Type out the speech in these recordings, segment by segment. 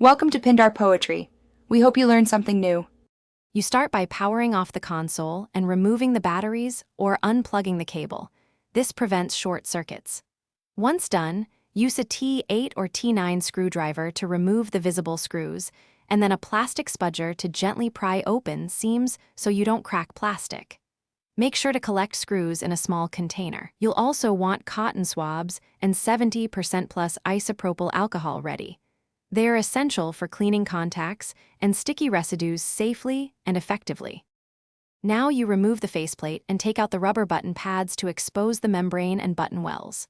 Welcome to Pindar Poetry. We hope you learned something new. You start by powering off the console and removing the batteries or unplugging the cable. This prevents short circuits. Once done, use a T8 or T9 screwdriver to remove the visible screws, and then a plastic spudger to gently pry open seams so you don't crack plastic. Make sure to collect screws in a small container. You'll also want cotton swabs and 70% plus isopropyl alcohol ready. They are essential for cleaning contacts and sticky residues safely and effectively. Now you remove the faceplate and take out the rubber button pads to expose the membrane and button wells.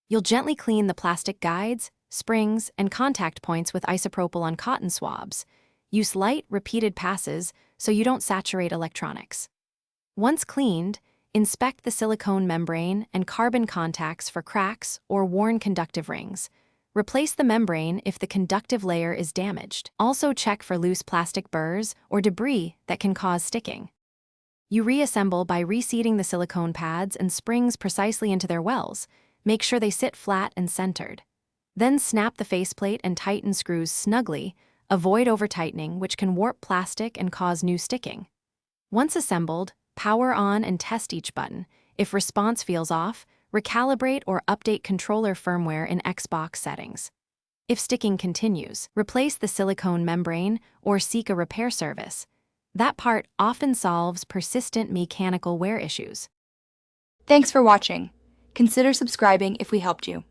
You'll gently clean the plastic guides, springs, and contact points with isopropyl on cotton swabs. Use light, repeated passes so you don't saturate electronics. Once cleaned, inspect the silicone membrane and carbon contacts for cracks or worn conductive rings. Replace the membrane if the conductive layer is damaged. Also check for loose plastic burrs or debris that can cause sticking. You reassemble by reseating the silicone pads and springs precisely into their wells. Make sure they sit flat and centered. Then snap the faceplate and tighten screws snugly. Avoid over-tightening, which can warp plastic and cause new sticking. Once assembled, power on and test each button. If response feels off, recalibrate or update controller firmware in Xbox settings. If sticking continues, replace the silicone membrane or seek a repair service. That part often solves persistent mechanical wear issues. Thanks for watching. Consider subscribing if we helped you.